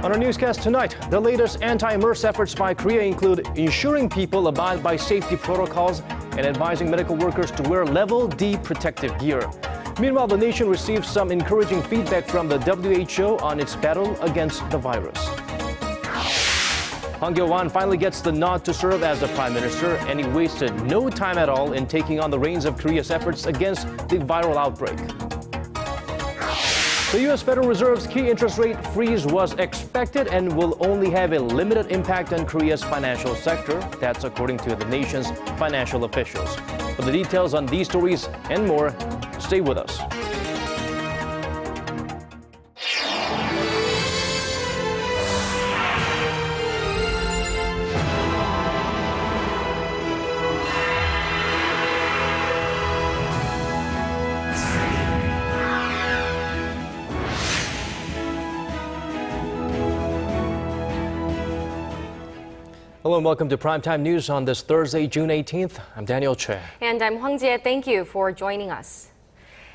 On our newscast tonight, the latest anti-MERS efforts by Korea include ensuring people abide by safety protocols and advising medical workers to wear level D protective gear. Meanwhile, the nation received some encouraging feedback from the WHO on its battle against the virus. Hwang Kyo-ahn finally gets the nod to serve as the prime minister, and he wasted no time at all in taking on the reins of Korea's efforts against the viral outbreak. The U.S. Federal Reserve's key interest rate freeze was expected and will only have a limited impact on Korea's financial sector. That's according to the nation's financial officials. For the details on these stories and more, stay with us. Hello and welcome to Primetime News on this Thursday, June 18th. I'm Daniel Che. And I'm Hwang Jie. Thank you for joining us.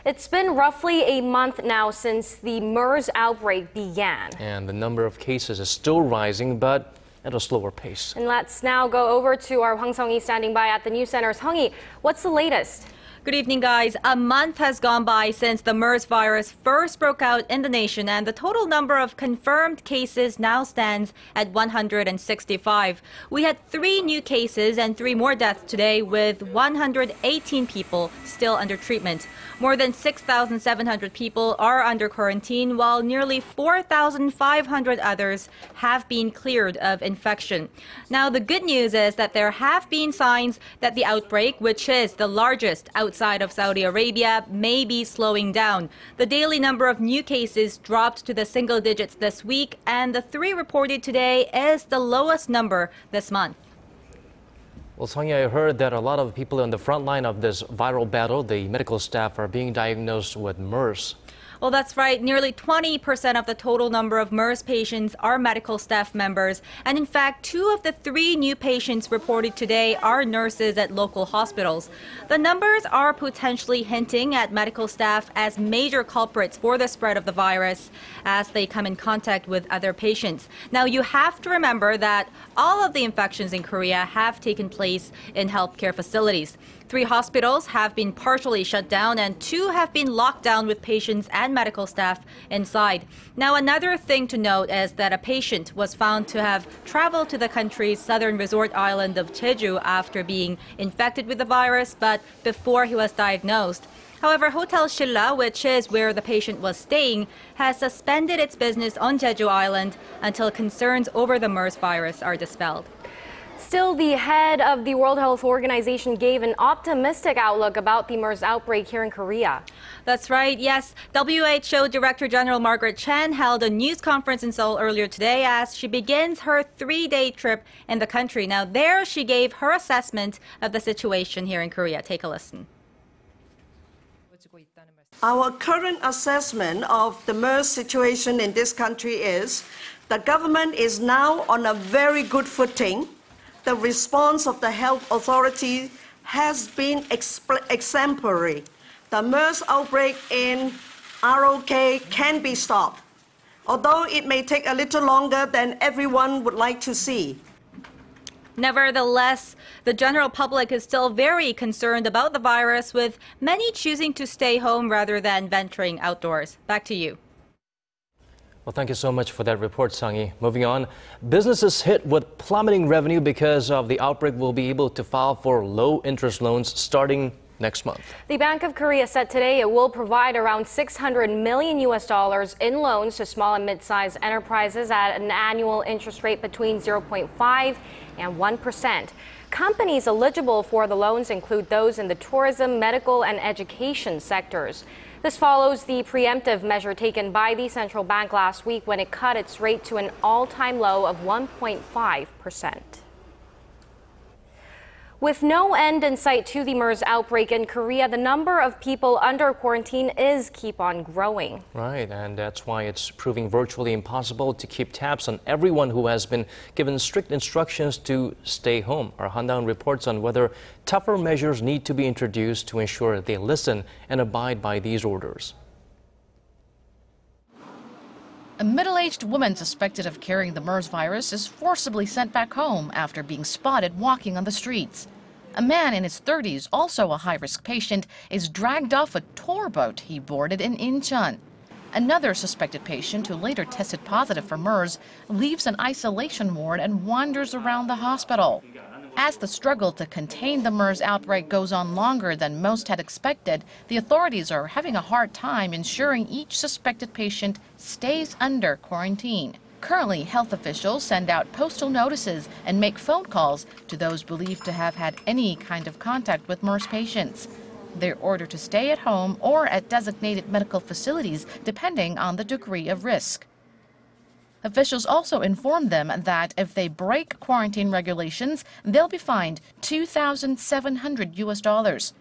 It's been roughly a month now since the MERS outbreak began. And the number of cases is still rising, but at a slower pace. And let's now go over to our Hwang Sung-hee standing by at the news centers. Hwang-hee, what's the latest? Good evening, guys. A month has gone by since the MERS virus first broke out in the nation, and the total number of confirmed cases now stands at 165. We had 3 new cases and 3 more deaths today, with 118 people still under treatment. More than 6,700 people are under quarantine, while nearly 4,500 others have been cleared of infection. Now, the good news is that there have been signs that the outbreak, which is the largest outside of Saudi Arabia, may be slowing down. The daily number of new cases dropped to the single digits this week, and the 3 reported today is the lowest number this month. Well, Sonia, I heard that a lot of people on the front line of this viral battle, the medical staff, are being diagnosed with MERS. Well, that's right. Nearly 20% of the total number of MERS patients are medical staff members. And in fact, 2 of the 3 new patients reported today are nurses at local hospitals. The numbers are potentially hinting at medical staff as major culprits for the spread of the virus as they come in contact with other patients. Now, you have to remember that all of the infections in Korea have taken place in healthcare facilities. 3 hospitals have been partially shut down and 2 have been locked down with patients and medical staff inside. Now, another thing to note is that a patient was found to have traveled to the country's southern resort island of Jeju after being infected with the virus, but before he was diagnosed. However, Hotel Shilla, which is where the patient was staying, has suspended its business on Jeju Island until concerns over the MERS virus are dispelled. Still, the head of the World Health Organization gave an optimistic outlook about the MERS outbreak here in Korea. That's right, yes. WHO Director General Margaret Chan held a news conference in Seoul earlier today as she begins her 3-day trip in the country. Now, there she gave her assessment of the situation here in Korea. Take a listen. Our current assessment of the MERS situation in this country is the government is now on a very good footing. The response of the health authority has been exemplary. The MERS outbreak in ROK can be stopped, although it may take a little longer than everyone would like to see. Nevertheless, the general public is still very concerned about the virus, with many choosing to stay home rather than venturing outdoors. Back to you. Well, thank you so much for that report, Sang-hee. Moving on, businesses hit with plummeting revenue because of the outbreak will be able to file for low-interest loans starting next month. The Bank of Korea said today it will provide around $600 million in loans to small and mid-sized enterprises at an annual interest rate between 0.5 and 1%. Companies eligible for the loans include those in the tourism, medical, and education sectors. This follows the preemptive measure taken by the central bank last week when it cut its rate to an all-time low of 1.5%. With no end in sight to the MERS outbreak in Korea, the number of people under quarantine is keep on growing. Right, and that's why it's proving virtually impossible to keep tabs on everyone who has been given strict instructions to stay home. Our Han-daun reports on whether tougher measures need to be introduced to ensure they listen and abide by these orders. A middle-aged woman suspected of carrying the MERS virus is forcibly sent back home after being spotted walking on the streets. A man in his 30s, also a high-risk patient, is dragged off a tour boat he boarded in Incheon. Another suspected patient, who later tested positive for MERS, leaves an isolation ward and wanders around the hospital. As the struggle to contain the MERS outbreak goes on longer than most had expected, the authorities are having a hard time ensuring each suspected patient stays under quarantine. Currently, health officials send out postal notices and make phone calls to those believed to have had any kind of contact with MERS patients. They're ordered to stay at home or at designated medical facilities, depending on the degree of risk. Officials also informed them that if they break quarantine regulations, they'll be fined $2,700.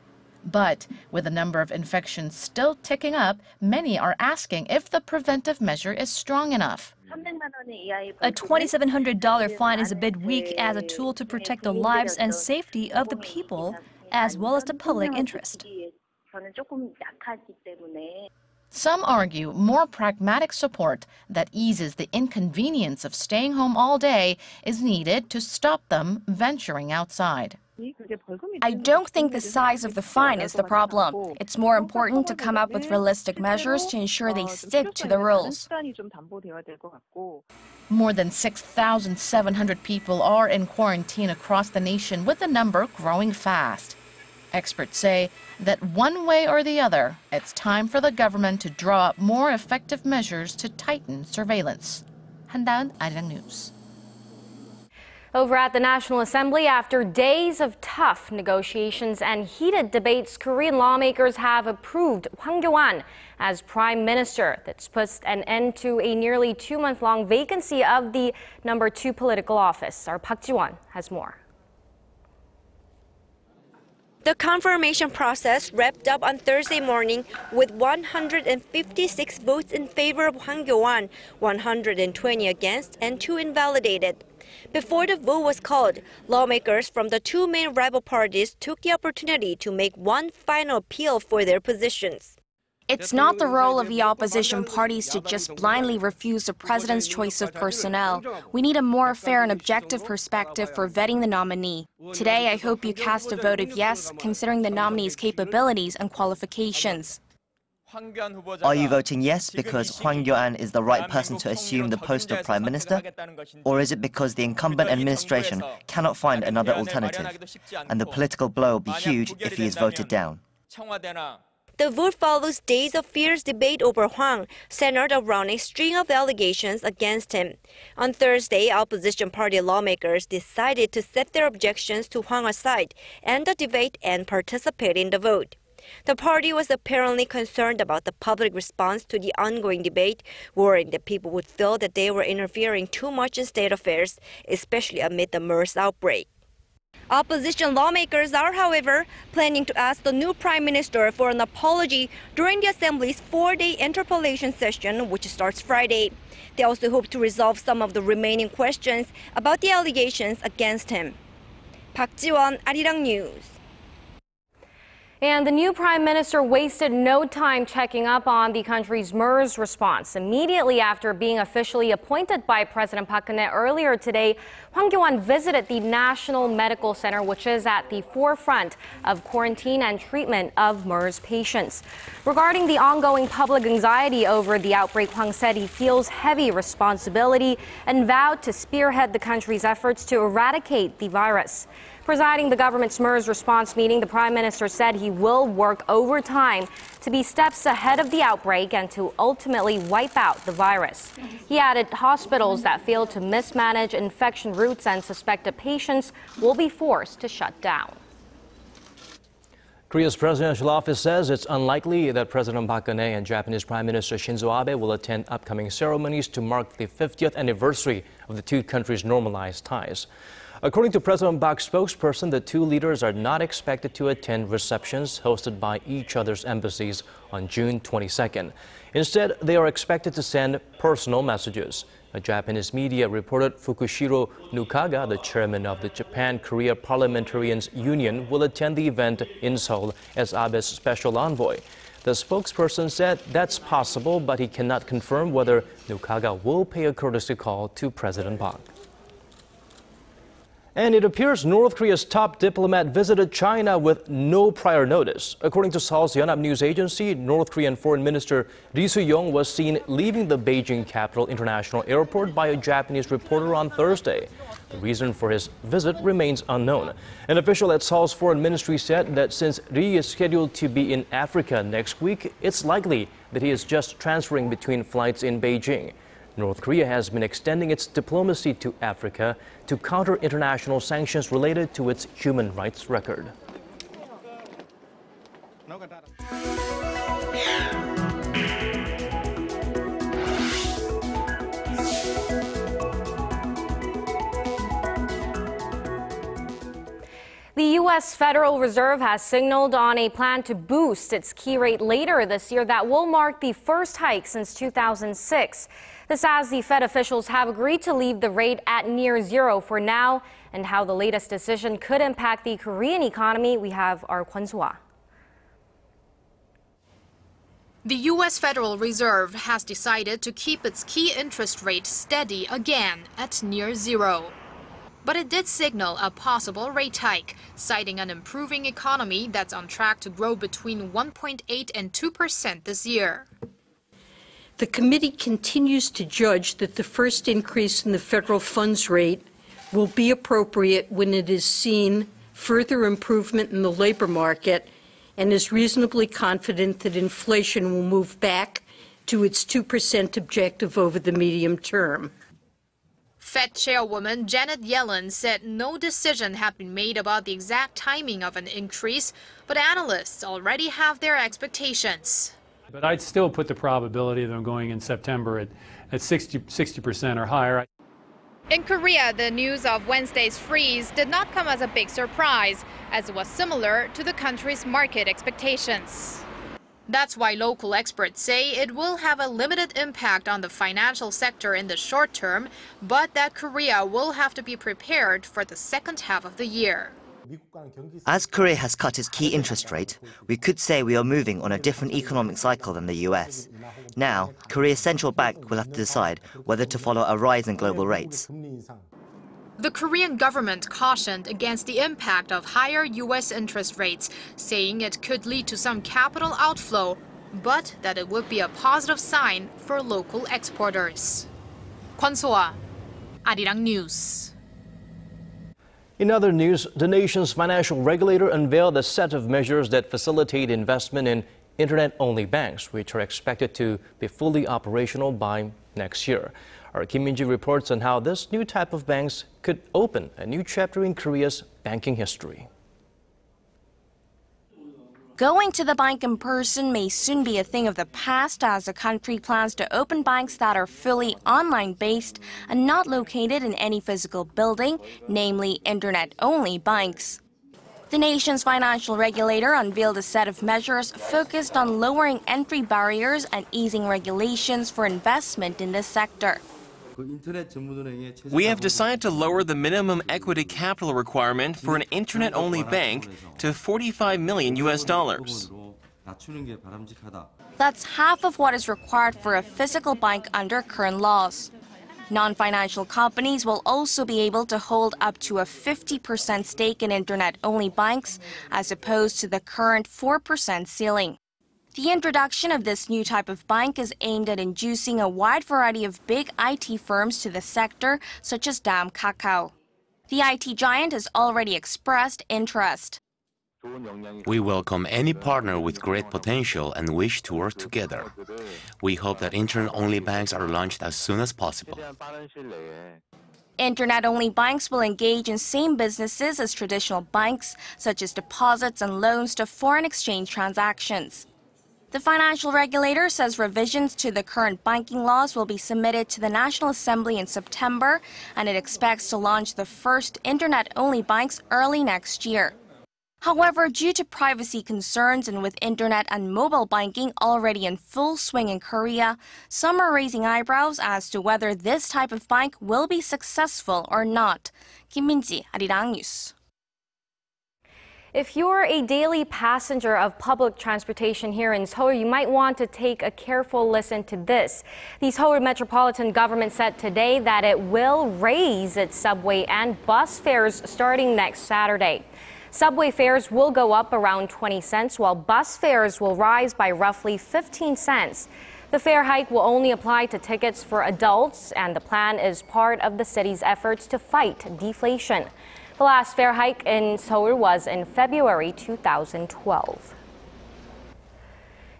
But with the number of infections still ticking up, many are asking if the preventive measure is strong enough. A $2,700 fine is a bit weak as a tool to protect the lives and safety of the people, as well as the public interest. Some argue more pragmatic support that eases the inconvenience of staying home all day is needed to stop them venturing outside. I don't think the size of the fine is the problem. It's more important to come up with realistic measures to ensure they stick to the rules. More than 6,700 people are in quarantine across the nation, with the number growing fast. Experts say that one way or the other, it's time for the government to draw up more effective measures to tighten surveillance. 한다은 Arirang News. Over at the National Assembly, after days of tough negotiations and heated debates, Korean lawmakers have approved Hwang Kyo-ahn as prime minister. That's put an end to a nearly 2-month-long vacancy of the number 2 political office. Our Park Ji-won has more. The confirmation process wrapped up on Thursday morning with 156 votes in favor of Hwang Kyo-ahn, 120 against, and 2 invalidated. Before the vote was called, lawmakers from the 2 main rival parties took the opportunity to make one final appeal for their positions. It's not the role of the opposition parties to just blindly refuse the president's choice of personnel. We need a more fair and objective perspective for vetting the nominee. Today, I hope you cast a vote of yes, considering the nominee's capabilities and qualifications. Are you voting yes because Hwang Kyo-ahn is the right person to assume the post of Prime Minister? Or is it because the incumbent administration cannot find another alternative, and the political blow will be huge if he is voted down? The vote follows days of fierce debate over Hwang, centered around a string of allegations against him. On Thursday, opposition party lawmakers decided to set their objections to Hwang aside, end the debate, and participate in the vote. The party was apparently concerned about the public response to the ongoing debate, worrying that people would feel that they were interfering too much in state affairs, especially amid the MERS outbreak. Opposition lawmakers are, however, planning to ask the new prime minister for an apology during the Assembly's 4-day interpellation session, which starts Friday. They also hope to resolve some of the remaining questions about the allegations against him. Park Ji-won, Arirang News. And the new prime minister wasted no time checking up on the country's MERS response. Immediately after being officially appointed by President Park and Abe earlier today, Hwang Kyo-ahn visited the National Medical Center, which is at the forefront of quarantine and treatment of MERS patients. Regarding the ongoing public anxiety over the outbreak, Hwang said he feels heavy responsibility and vowed to spearhead the country's efforts to eradicate the virus. Presiding the government's MERS response meeting, the prime minister said he will work overtime to be steps ahead of the outbreak and to ultimately wipe out the virus. He added hospitals that fail to mismanage infection routes and suspected patients will be forced to shut down. Korea's presidential office says it's unlikely that President Park and Abe and Japanese Prime Minister Shinzo Abe will attend upcoming ceremonies to mark the 50th anniversary of the two countries' normalized ties. According to President Park's spokesperson, the two leaders are not expected to attend receptions hosted by each other's embassies on June 22nd. Instead, they are expected to send personal messages. A Japanese media reported Fukushiro Nukaga, the chairman of the Japan-Korea Parliamentarians Union, will attend the event in Seoul as Abe's special envoy. The spokesperson said that's possible, but he cannot confirm whether Nukaga will pay a courtesy call to President Park. And it appears North Korea's top diplomat visited China with no prior notice. According to Seoul's Yonhap News Agency, North Korean Foreign Minister Ri Su-yong was seen leaving the Beijing Capital International Airport by a Japanese reporter on Thursday. The reason for his visit remains unknown. An official at Seoul's foreign ministry said that since Ri is scheduled to be in Africa next week, it's likely that he is just transferring between flights in Beijing. North Korea has been extending its diplomacy to Africa to counter international sanctions related to its human rights record. The U.S. Federal Reserve has signaled on a plan to boost its key rate later this year that will mark the first hike since 2006. This as the Fed officials have agreed to leave the rate at near zero for now, and how the latest decision could impact the Korean economy. We have our Kwon-soo-ah. The U.S. Federal Reserve has decided to keep its key interest rate steady again at near zero. But it did signal a possible rate hike, citing an improving economy that's on track to grow between 1.8% and 2% this year. The committee continues to judge that the first increase in the federal funds rate will be appropriate when it is seen further improvement in the labor market and is reasonably confident that inflation will move back to its 2% objective over the medium term. Fed Chairwoman Janet Yellen said no decision had been made about the exact timing of an increase, but analysts already have their expectations. But I'd still put the probability of them going in September at 60% or higher. In Korea, the news of Wednesday's freeze did not come as a big surprise, as it was similar to the country's market expectations. That's why local experts say it will have a limited impact on the financial sector in the short term, but that Korea will have to be prepared for the second half of the year. As Korea has cut its key interest rate, we could say we are moving on a different economic cycle than the US. Now, Korea's central bank will have to decide whether to follow a rise in global rates. The Korean government cautioned against the impact of higher U.S. interest rates, saying it could lead to some capital outflow, but that it would be a positive sign for local exporters. Kwon-soo-ah, Arirang News. In other news, the nation's financial regulator unveiled a set of measures that facilitate investment in internet-only banks, which are expected to be fully operational by next year. Our Kim Min-ji reports on how this new type of banks could open a new chapter in Korea's banking history. Going to the bank in person may soon be a thing of the past as the country plans to open banks that are fully online-based and not located in any physical building, namely internet-only banks. The nation's financial regulator unveiled a set of measures focused on lowering entry barriers and easing regulations for investment in this sector. We have decided to lower the minimum equity capital requirement for an internet-only bank to $45 million. That's half of what is required for a physical bank under current laws. Non-financial companies will also be able to hold up to a 50% stake in internet-only banks, as opposed to the current 4% ceiling. The introduction of this new type of bank is aimed at inducing a wide variety of big IT firms to the sector, such as Daum Kakao. The IT giant has already expressed interest. We welcome any partner with great potential and wish to work together. We hope that internet-only banks are launched as soon as possible. Internet-only banks will engage in same businesses as traditional banks, such as deposits and loans to foreign exchange transactions. The financial regulator says revisions to the current banking laws will be submitted to the National Assembly in September, and it expects to launch the first internet-only banks early next year. However, due to privacy concerns and with internet and mobile banking already in full swing in Korea, some are raising eyebrows as to whether this type of bank will be successful or not. Kim Min-ji, Arirang News. If you're a daily passenger of public transportation here in Seoul, you might want to take a careful listen to this. The Seoul Metropolitan Government said today that it will raise its subway and bus fares starting next Saturday. Subway fares will go up around 20 cents, while bus fares will rise by roughly 15 cents. The fare hike will only apply to tickets for adults, and the plan is part of the city's efforts to fight deflation. The last fare hike in Seoul was in February 2012.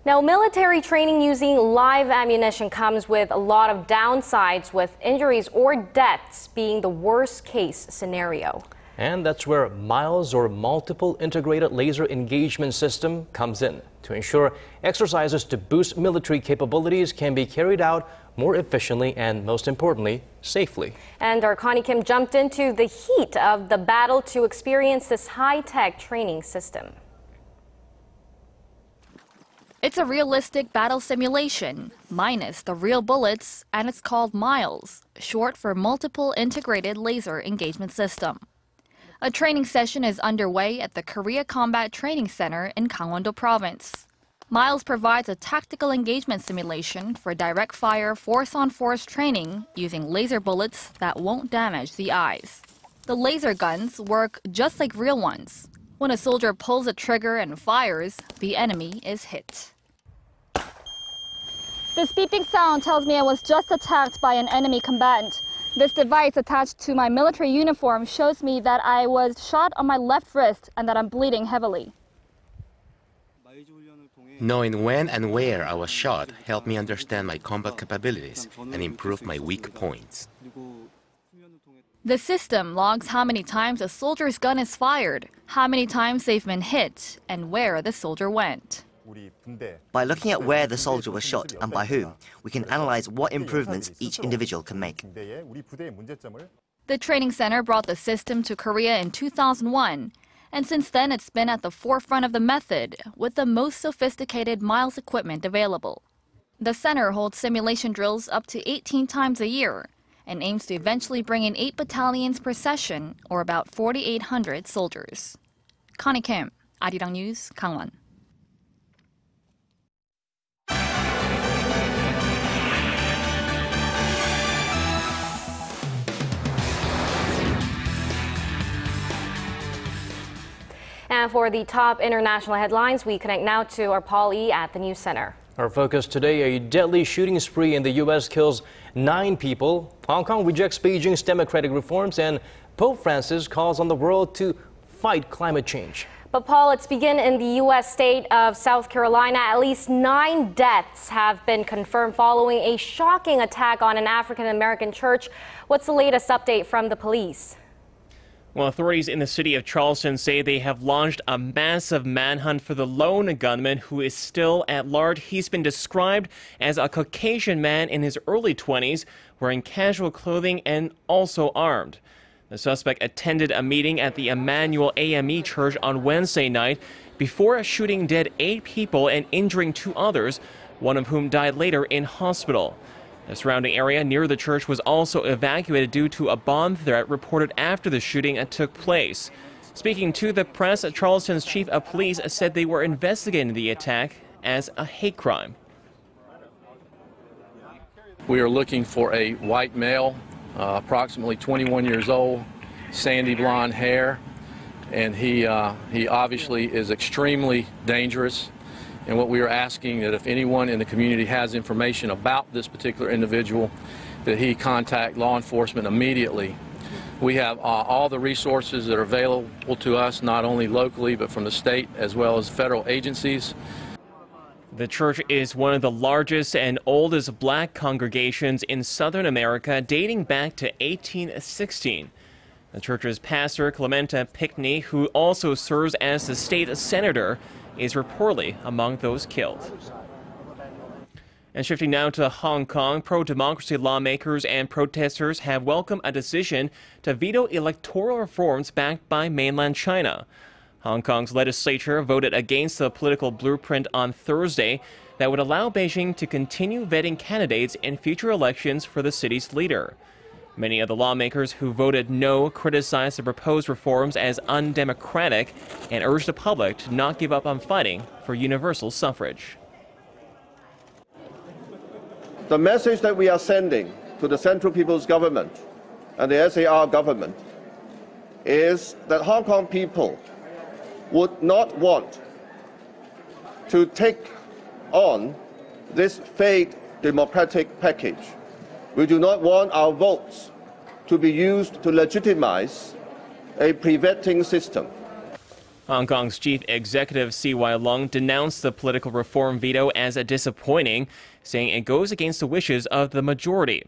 Now, military training using live ammunition comes with a lot of downsides, with injuries or deaths being the worst case scenario. And that's where MILES, or Multiple Integrated Laser Engagement System, comes in to ensure exercises to boost military capabilities can be carried out more efficiently and, most importantly, safely. And our Connie Kim jumped into the heat of the battle to experience this high-tech training system. It's a realistic battle simulation, minus the real bullets, and it's called MILES, short for Multiple Integrated Laser Engagement System. A training session is underway at the Korea Combat Training Center in Gangwon-do Province. MILES provides a tactical engagement simulation for direct fire force-on-force training using laser bullets that won't damage the eyes. The laser guns work just like real ones. When a soldier pulls a trigger and fires, the enemy is hit. This beeping sound tells me I was just attacked by an enemy combatant. This device attached to my military uniform shows me that I was shot on my left wrist and that I'm bleeding heavily. Knowing when and where I was shot helped me understand my combat capabilities and improve my weak points. The system logs how many times a soldier's gun is fired, how many times they've been hit, and where the soldier went. By looking at where the soldier was shot and by whom, we can analyze what improvements each individual can make. The training center brought the system to Korea in 2001, and since then it's been at the forefront of the method, with the most sophisticated MILES equipment available. The center holds simulation drills up to 18 times a year and aims to eventually bring in 8 battalions per session, or about 4,800 soldiers. Connie Kim, Arirang News, Gangwon. And for the top international headlines, we connect now to our Paul E. at the News Center. Our focus today, a deadly shooting spree in the U.S. kills 9 people. Hong Kong rejects Beijing's democratic reforms, and Pope Francis calls on the world to fight climate change. But Paul, let's begin in the U.S. state of South Carolina. At least 9 deaths have been confirmed following a shocking attack on an African-American church. What's the latest update from the police? Well, authorities in the city of Charleston say they have launched a massive manhunt for the lone gunman who is still at large. He's been described as a Caucasian man in his early 20s, wearing casual clothing and also armed. The suspect attended a meeting at the Emmanuel AME Church on Wednesday night before shooting dead 8 people and injuring 2 others, one of whom died later in hospital. The surrounding area near the church was also evacuated due to a bomb threat reported after the shooting took place. Speaking to the press, Charleston's chief of police said they were investigating the attack as a hate crime. We are looking for a white male, approximately 21 years old, sandy blonde hair, and he obviously is extremely dangerous. And what we are asking that if anyone in the community has information about this particular individual, that he contact law enforcement immediately. We have all the resources that are available to us, not only locally, but from the state as well as federal agencies. The church is one of the largest and oldest black congregations in Southern America, dating back to 1816. The church's pastor, Clementa Pinckney, who also serves as the state senator, is reportedly among those killed. And shifting now to Hong Kong, pro-democracy lawmakers and protesters have welcomed a decision to veto electoral reforms backed by mainland China. Hong Kong's legislature voted against the political blueprint on Thursday that would allow Beijing to continue vetting candidates in future elections for the city's leader. Many of the lawmakers who voted no criticized the proposed reforms as undemocratic and urged the public to not give up on fighting for universal suffrage. The message that we are sending to the Central People's Government and the SAR government is that Hong Kong people would not want to take on this fake democratic package. We do not want our votes to be used to legitimize a pre-vetting system. Hong Kong's chief executive C.Y. Leung denounced the political reform veto as disappointing, saying it goes against the wishes of the majority.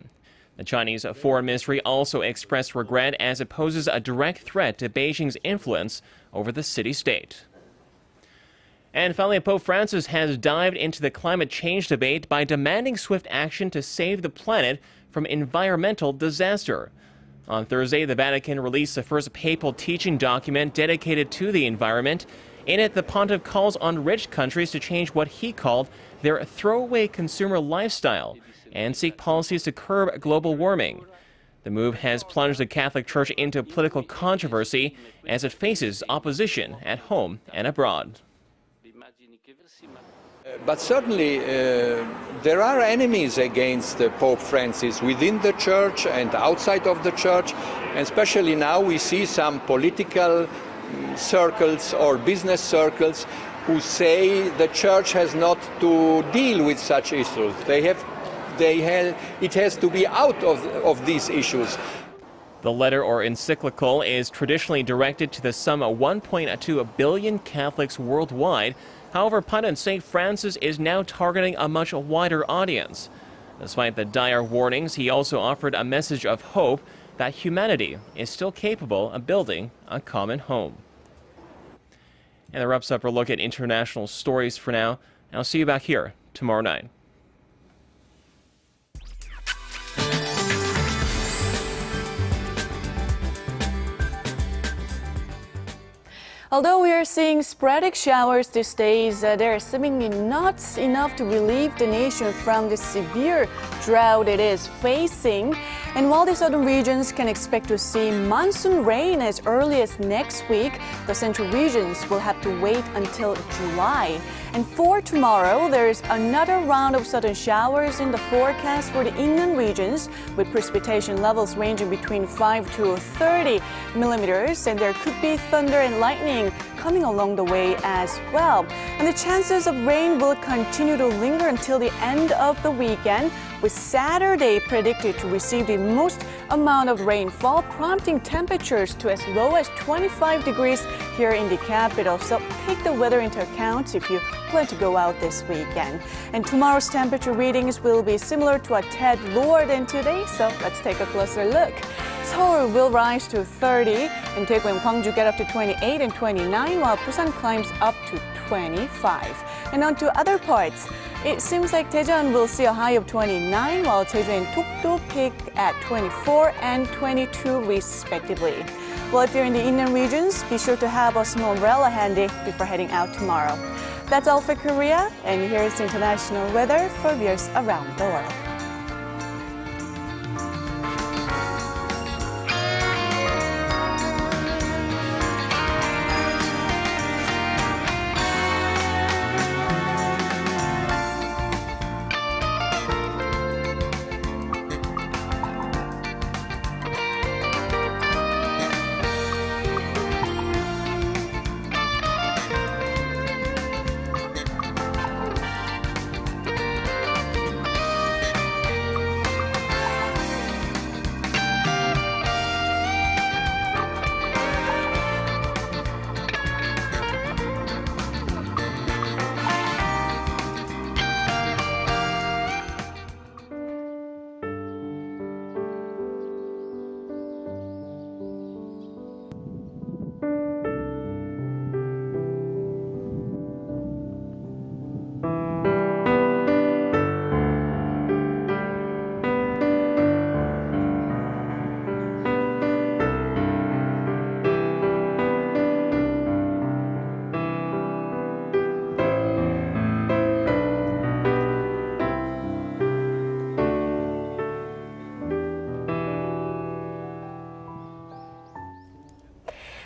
The Chinese Foreign Ministry also expressed regret as it poses a direct threat to Beijing's influence over the city-state. And finally, Pope Francis has dived into the climate change debate by demanding swift action to save the planet from environmental disaster. On Thursday, the Vatican released the first papal teaching document dedicated to the environment. In it, the pontiff calls on rich countries to change what he called their throwaway consumer lifestyle and seek policies to curb global warming. The move has plunged the Catholic Church into political controversy as it faces opposition at home and abroad. But certainly there are enemies against Pope Francis within the church and outside of the church, and especially now we see some political circles or business circles who say the church has not to deal with such issues. It has to be out of these issues. The letter or encyclical is traditionally directed to the some 1.2 billion Catholics worldwide. However, pundits say Francis is now targeting a much wider audience. Despite the dire warnings, he also offered a message of hope that humanity is still capable of building a common home. And that wraps up our look at international stories for now. I'll see you back here tomorrow night. Although we are seeing sporadic showers these days, there are seemingly not enough to relieve the nation from the severe drought it is facing. And while the southern regions can expect to see monsoon rain as early as next week, the central regions will have to wait until July. And for tomorrow, there is another round of sudden showers in the forecast for the inland regions, with precipitation levels ranging between 5 to 30 millimeters, and there could be thunder and lightning coming along the way as well. And the chances of rain will continue to linger until the end of the weekend, with Saturday predicted to receive the most amount of rainfall, prompting temperatures to as low as 25 degrees here in the capital. So take the weather into account if you plan to go out this weekend. And tomorrow's temperature readings will be similar to a tad lower than today, so let's take a closer look. Seoul will rise to 30, and Daegu and Gwangju get up to 28 and 29, while Busan climbs up to 25. And on to other parts. It seems like Daejeon will see a high of 29, while Jeju and Dokdo peak at 24 and 22 respectively. Well, if you're in the inland regions, be sure to have a small umbrella handy before heading out tomorrow. That's all for Korea, and here's international weather for viewers around the world.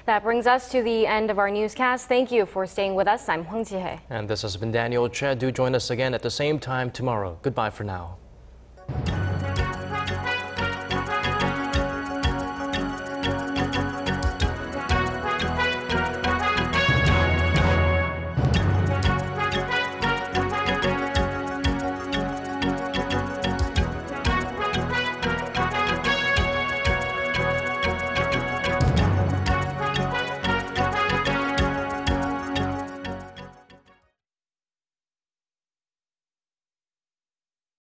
That brings us to the end of our newscast. Thank you for staying with us. I'm Hwang Kyo-ahn. And this has been Daniel Che. Do join us again at the same time tomorrow. Goodbye for now.